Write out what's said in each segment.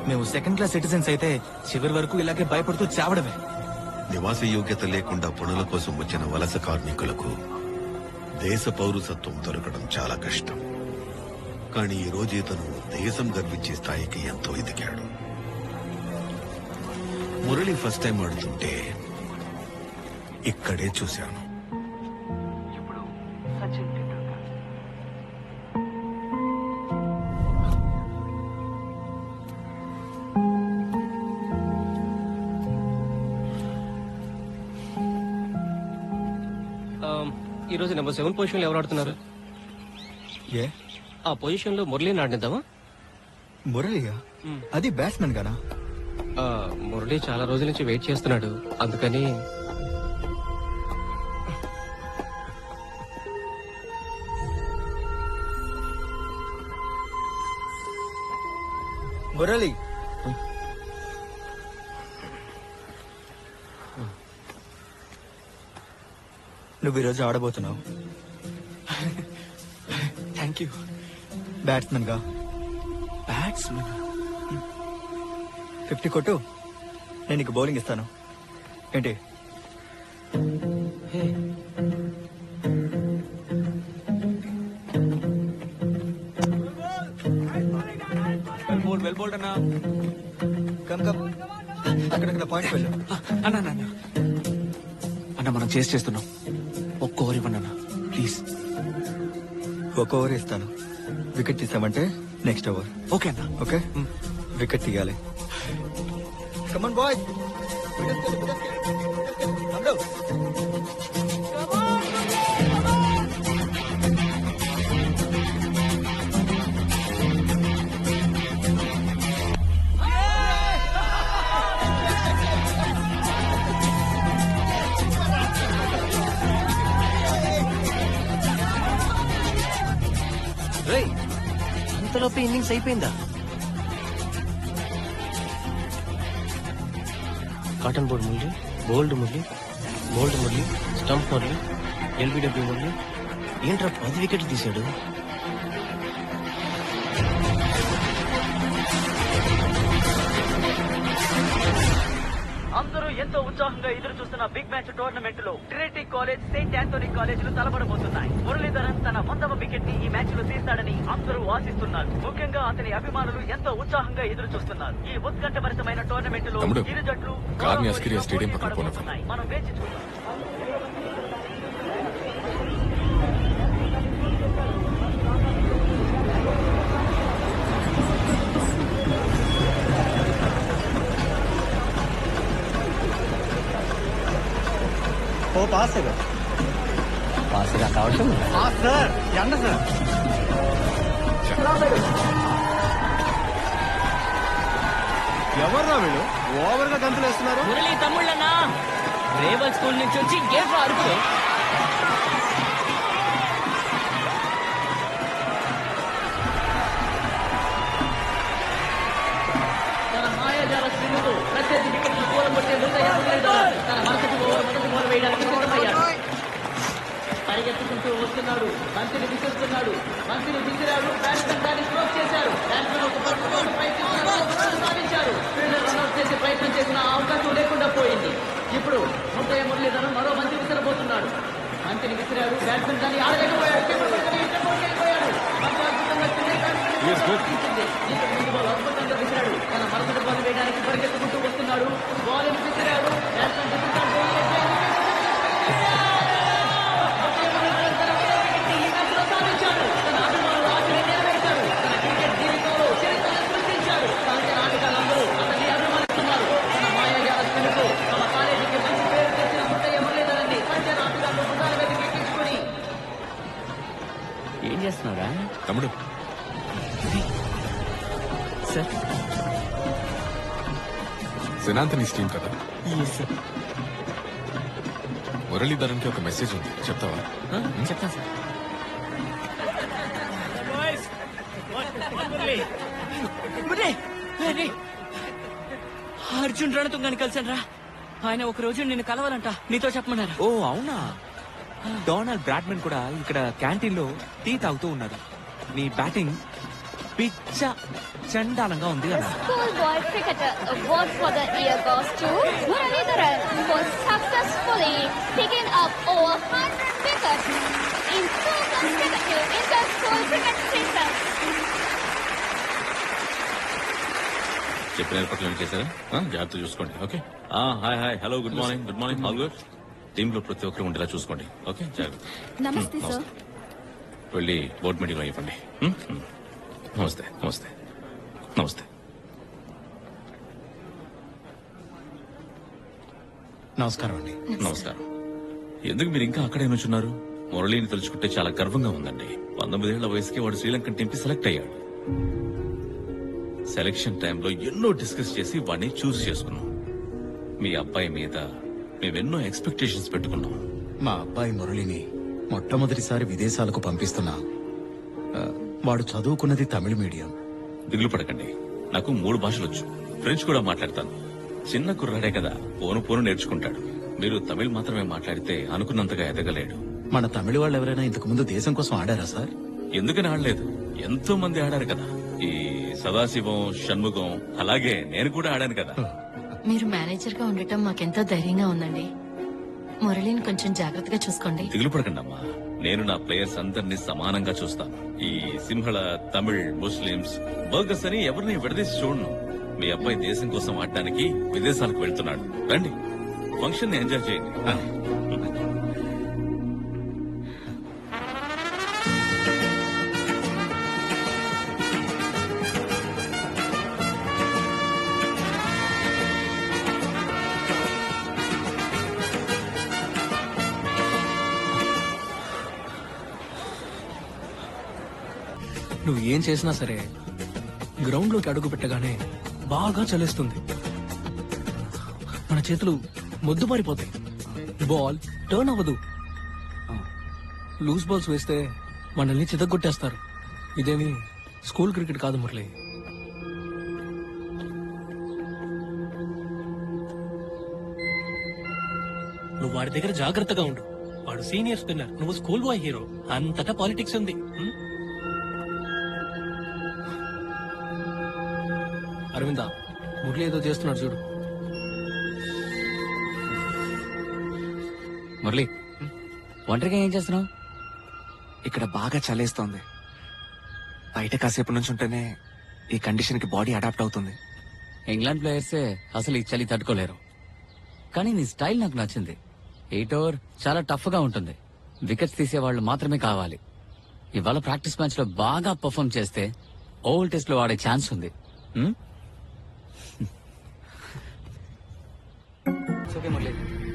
మేము second class citizens అయితే చివరి వరకు ఇలాగే భయపడుతూ చావడమే. నివాస యోగ్యత లేకుండా పనుల కోసం వచ్చిన వలస కార్మికులకు దేశ పౌరసత్వం దొరకడం చాలా కష్టం. కానీ ఈ రోజు ఇతను దేశం గర్వించే స్థాయికి ఎంతో ఎదిగాడు. మురళి ఫస్ట్ టైం ఆడుతుంటే ఇక్కడే చూశాను. ఇప్పుడు సచిన్ టెండూల్కర్. ఈ రోజు నెంబర్ 7 పొజిషన్ లో ఎవరు ఆడుతున్నారు? ఏ ఆ పొజిషన్ లో మురళిని ఆడిద్దామా? మురళిగా? అది బ్యాట్స్మెన్ గానా? మురళి చాలా రోజుల నుంచి వెయిట్ చేస్తున్నాడు, అందుకని. మురళి నువ్వు ఈరోజు ఆడబోతున్నావు. Thank you. బ్యాట్స్మెన్ గా బ్యాట్స్మెన్ 50 కొట్టు, నేను నీకు బౌలింగ్ ఇస్తాను. ఏంటి? వెల్ బోల్డ్ అన్నా. కమ్ కమ్, అక్కడ పాయింట్ వెళ్ళు. అన్నా అన్న మనం చేస్తున్నాం. ఒక్క ఓవర్ ఇవ్వండి అన్న ప్లీజ్. ఒక ఓవర్ ఇస్తాను. వికెట్ తీసామంటే నెక్స్ట్ ఓవర్. ఓకే అన్న. ఓకే, వికెట్ తీయాలి. Come on boy. అంతలోపే ఇన్నింగ్స్ అయిపోయిందా? Caught and bowled Murali, bowled Murali, bowled Murali, stump Murali, LBW Murali. ఏంట్రా 10 వికెట్లు తీశాడు? అందరూ ఎంతో ఉత్సాహంగా ఎదురు చూస్తున్న బిగ్ మ్యాచ్ టోర్నమెంట్ లో ట్రినిటీ కాలేజ్, సెయింట్ ఆంథోనీ కాలేజీలు తలపడబోతున్నాయి. మురళీధరన్ తన 100వ వికెట్ ని ఈ మ్యాచ్ లో తీస్తాడని అందరూ ఆశిస్తున్నారు. ముఖ్యంగా అతని అభిమానులు ఎంతో ఉత్సాహంగా ఎదురు చూస్తున్నారు. ఈ ఉత్కంఠభరితమైన టోర్నమెంట్ లో ఇరు జట్లు పడబోతున్నాయి. మనం వేచి చూద్దాం. పాస్ కావచ్చు సార్ ఎండ సార్. ఎవర్రా వీళ్ళు ఓవర్ గా గంతులు వేస్తున్నారు? మురళి తమ్ముళ్ళన్నా, రేవల్ స్కూల్ నుంచి వచ్చి గేట్ లో అరుపు. తన మాయాజాల స్పిన్నుతో ప్రత్యర్థి వికెట్లు కూలగొట్టే ముందయ్య మురళీధరన్ తన మరుసటి ఓవర్ మొదటి బాల్ వేయడానికి సిద్ధమయ్యాడు. పరిగెత్తుకుంటూ వస్తున్నాడు, బంతిని విసురుతున్నాడు, బంతిని విసిరాడు. బ్యాట్స్మెన్ దాన్ని స్ట్రోక్ చేశారు. బ్యాట్స్మెన్ ఒక పట్టుకోవడం ప్రయత్నించారు, సాధించారు. ఫీల్డర్ రన్అట్ చేసే ప్రయత్నం చేసిన అవకాశం లేకుండా పోయింది. ఇప్పుడు ముందయ్య మురళీధరన్ మరో బంతి విసిరబోతున్నాడు. బంతిని విసిరాడు, బ్యాట్స్మెన్ దాన్ని ఆడలేకపోయాడు. బంతి అద్భుతంగా అద్భుతంగా విసిరాడు. తన మరుసటి బాల్ వేయడానికి పరిగెత్తుకుంటూ వస్తున్నాడు. బాల్ విసిరాడు, బ్యాట్స్మెన్ ఏం చేస్తున్నారా తమ్ముడు? సార్, సెనాంతనీస్ టీం కదా? మురళీధరన్ కి ఒక మెసేజ్ ఉంది, చెప్తావా? చెప్తాను సార్. అర్జున్ రణతుంగాని కలిసాను రా. ఆయన ఒక రోజు నిన్ను కలవాలంట, నీతో చెప్పమన్నారు. ఓ అవునా? డొనాల్డ్ బ్రాడ్మన్ కూడా ఇక్కడ క్యాంటీన్ లో టీ తాగుతూ ఉన్నారు. నీ బ్యాటింగ్ పిచ్చ చండాలంగా ఉంది కదా. Schoolboy cricketer award for the year goes to Muralidharan, who successfully picking up over 100 wickets in 2 consecutive inter-school cricket seasons. చెప్పిన ఏర్పాట్లు చేశారా? జాగ్రత్త చూసుకోండి. Okay. Hi hi hello good morning all good. Team లో ప్రతి ఒక్కరు ఉండేలా చూసుకోండి. ఓకే జాగ్రత్త. Namaste, sir. వెళ్ళి బోర్డు మీటింగ్ లో ఇవ్వండి. నమస్తే నమస్తే నమస్తే. నమస్కారం అండి. నమస్కారం. ఎందుకు మీరు ఇంకా అక్కడే నుంచున్నారు? మురళిని తలుచుకుంటే చాలా గర్వంగా ఉందండి. 19 ఏళ్ల వయసుకి వాడు శ్రీలంకన్ టీమ్ కి సెలెక్ట్ అయ్యాడు. సెలక్షన్ టైంలో ఎన్నో డిస్కస్ చేసి వాడిని చూస్ చేసుకున్నాం. మీ అబ్బాయి మీద మేమెన్నో ఎక్స్పెక్టేషన్స్ పెట్టుకున్నాం. మా అబ్బాయి మురళిని మొట్టమొదటిసారి విదేశాలకు పంపిస్తున్నా. వాడు చదువుకున్నది తమిళ మీడియం. దిగులు పడకండి. నాకు 3 భాషలు వచ్చు. ఫ్రెంచ్ కూడా మాట్లాడతాను. చిన్న కుర్రాడే కదా, పోను నేర్చుకుంటాడు. మీరు తమిళ్ మాత్రమే మాట్లాడితే అనుకున్నంతగా ఎదగలేడు. మన తమిళ వాళ్ళు ఎవరైనా ఇంతకు ముందు దేశం కోసం ఆడారా సార్? ఎందుకని ఆడలేదు? ఎంతో మంది ఆడారు కదా. ఈ సదాశివం, షణ్ముఖం, అలాగే నేను కూడా ఆడాను కదా. మీరు మేనేజర్ గా ఉండటం మాకెంతో ధైర్యంగా ఉందండి. మురళిని కొంచెం జాగ్రత్తగా చూసుకోండి. దిగులు పడకండి అమ్మా. నేను నా ప్లేయర్స్ అందరినీ సమానంగా చూస్తాను. ఈ సింహళ, తమిళ్, ముస్లింస్, బర్గర్స్ అని ఎవరిని విడదీసి చూడను. మీ అబ్బాయి దేశం కోసం ఆడడానికి విదేశాలకు వెళ్తున్నాడు. రండి, ఫంక్షన్ ని ఎంజాయ్ చేయండి. నువ్వు ఏం చేసినా సరే గ్రౌండ్ లోకి అడుగు పెట్టగానే బాగా చలేస్తుంది. మన చేతులు మొద్దుబారిపోతాయి. బాల్ టర్న్ అవ్వదు. లూజ్ బాల్స్ వేస్తే మనల్ని చితగ్గొట్టేస్తారు. ఇదేమి స్కూల్ క్రికెట్ కాదు మురళి. నువ్వు వాడి దగ్గర జాగ్రత్తగా ఉండు. వాడు సీనియర్ స్పిన్నర్, నువ్వు స్కూల్ బాయ్ హీరో. అంతటా పాలిటిక్స్ ఉంది. అరవింద, మురళి ఏదో చేస్తున్నాడు చూడు. మురళి, ఒంటరిగా ఏం చేస్తున్నావు? ఇక్కడ బాగా చలేస్తోంది. బయట కాసేపు నుంచి ఉంటేనే ఈ కండిషన్ కి బాడీ అడాప్ట్ అవుతుంది. ఇంగ్లాండ్ ప్లేయర్సే అసలు ఈ చలి తట్టుకోలేరు. కానీ నీ స్టైల్ నాకు నచ్చింది. 8 ఓవర్ చాలా టఫ్ గా ఉంటుంది. వికెట్స్ తీసే వాళ్ళు మాత్రమే కావాలి. ఇవాళ ప్రాక్టీస్ మ్యాచ్ లో బాగా పర్ఫార్మ్ చేస్తే ఓవల్ టెస్ట్ లో ఆడే ఛాన్స్ ఉంది. Okay Murali,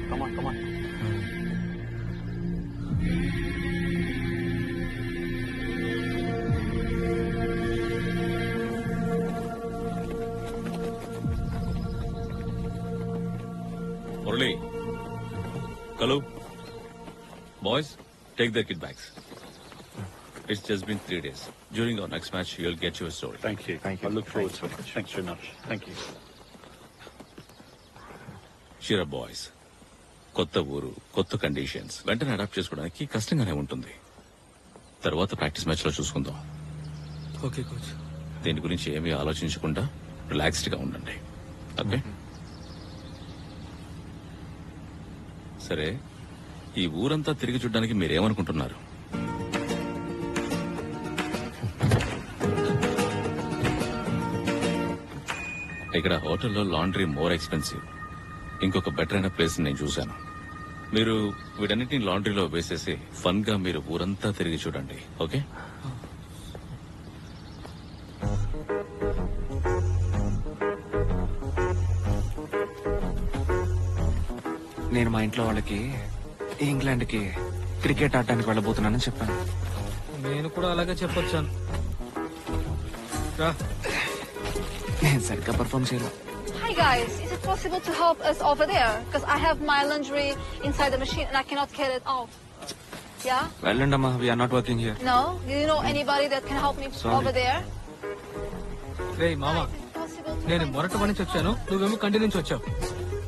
come on come on. Murali, Kalu, boys, take their kit bags. It's just been 3 days. During our next match, you'll get your story. Thank you. I look forward to it. Thanks very much. Thank you. Cheer up, boys. కొత్త ఊరు, కొత్త conditions వెంటనే adapt చేసుకోవడానికి కష్టంగానే ఉంటుంది. తర్వాత practice match లో చూసుకుందాం. Okay coach. దీని గురించి ఏమీ ఆలోచించకుండా రిలాక్స్డ్ గా ఉండండి. ఓకే? సరే, ఈ ఊరంతా తిరిగి చూడడానికి మీరేమనుకుంటున్నారు? ఇక్కడ హోటల్లో లాండ్రీ మోర్ ఎక్స్పెన్సివ్. ఇంకొక బెటర్ అయిన ప్లేస్ నేను చూశాను. మీరు వీటన్నిటిని లాండ్రీలో వేసేసి ఫన్ గా మీరు ఊరంతా తిరిగి చూడండి. ఓకే? నేను మా ఇంట్లో వాళ్ళకి ఇంగ్లాండ్ కి క్రికెట్ ఆడటానికి వెళ్ళబోతున్నానని చెప్పాను. నేను కూడా అలాగే చెప్పొచ్చాను. నేను సరిగ్గా పర్ఫార్మ్ చేయలేదు. Hi guys, is it possible to help us over there? Because I have my lingerie inside the machine and I cannot get it out. Yeah? వెళ్ళండమ్మా, we are not working here. No? Do you know anybody that can help me over there? రే మామా, నేను మొరట నుంచి వచ్చాను, నువ్వేమో కంటి నుంచి వచ్చావు.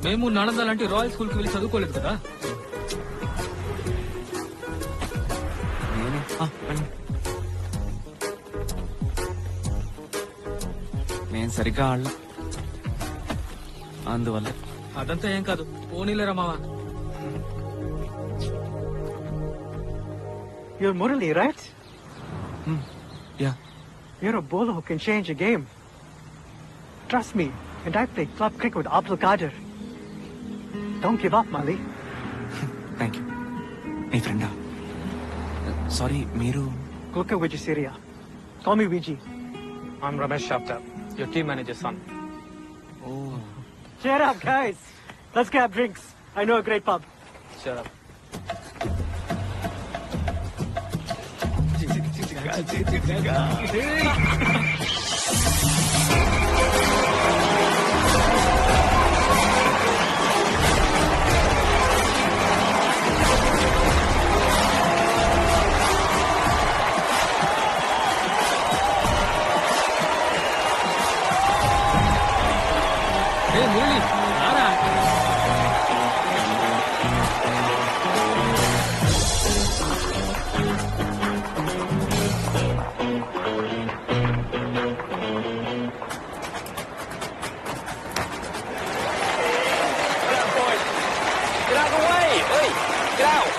మేము నానంద లాంటి రాయల్ స్కూల్ కి వెళ్ళి చదువుకోలేదు కదా. నేను సరిగ్గా ఆడలా అందువల్ల. అదంతా ఏం కాదు, పోనీలేరా మావా. You're Murali, right? Yeah. You're a bowler who can change a game. Trust me, and I play club cricket with Abdul Qadir. Don't give up, Mali. Thank you. నీ ఫ్రెండా? సారీ, మీరు? Kulka Vijay Syria. Call me Vijay. I'm Ramesh Shaftar, your team manager's son. Oh. Cheer up, guys. Let's grab drinks. I know a great pub. Shut up. Hey, Murali, Lara. Get out of the way! Hey, get out!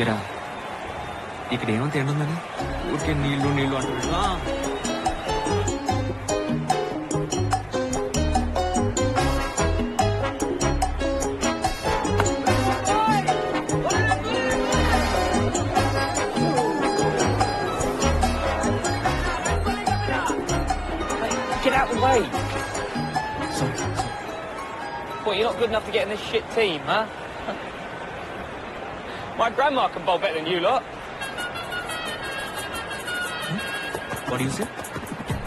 ఎరా, ఇక్కడ ఏమంత ఎండుందని ఊరికే నీళ్లు నీళ్లు అంటున్నాడు. Get out of the way! Sorry. What, you're not good enough to get in this shit team, huh? My grandma can bowl better than you lot. What do you say?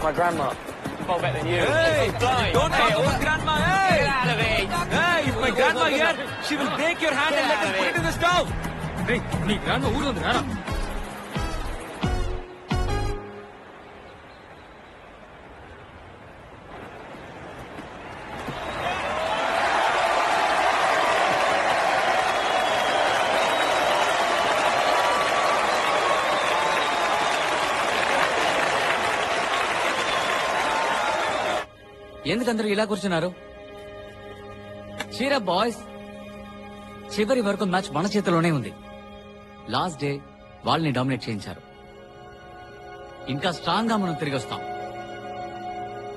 My grandma can bowl better than you. Hey! Flying. Don't talk about grandma, hey! Get out of it! Hey, if my grandma here, she will break your hand and let us put it in the stove. రే, నీ grand ఊరు ఉంది రారా. ఎందుకందరూ ఇలా కూర్చున్నారు? చీర boys, చివరి వరకు match మన చేతిలోనే ఉంది. లాస్ట్ డే వాళ్ళని డామినేట్ చేయించారు. ఇంకా స్ట్రాంగ్ గా మనం తిరిగి వస్తాం.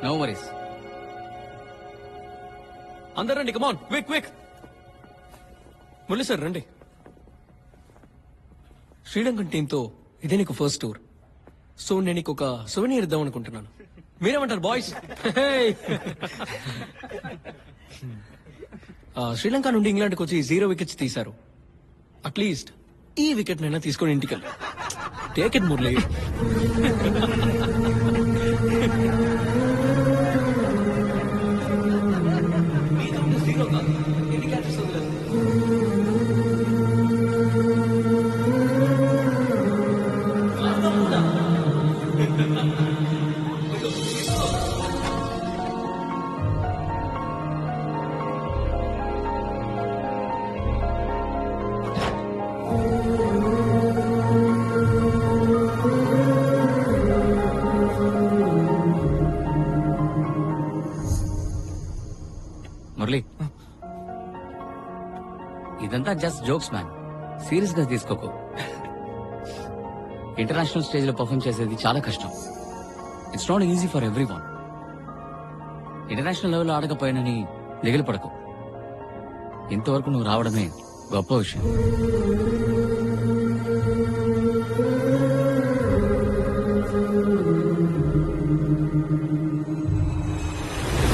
No worries. అందరూ రండి, come on, quick quick. Murali sir రండి. శ్రీలంకన్ టీంతో ఇదే నీకు ఫస్ట్ టూర్, సో నేను నీకు ఒక సొవెనియర్ ఇద్దాం అనుకుంటున్నాను. మీరేమంటారు బాయ్స్? శ్రీలంక నుండి ఇంగ్లాండ్కి వచ్చి 0 వికెట్స్ తీశారు. అట్లీస్ట్ ఈ వికెట్ నైనా తీసుకొని ఇంటికి వెళ్ళి టేక్ ఇట్ మురళి. మురళి, ఇదంతా జస్ట్ జోక్స్ మ్యాన్, సీరియస్ గా తీసుకోకు. ఇంటర్నేషనల్ స్టేజ్ లో పర్ఫార్మ్ చేసేది చాలా కష్టం. It's not easy for everyone. International level ఆడకపోయినని దిగులు పడకు. ఇంతవరకు నువ్వు రావడమే గొప్ప విషయం.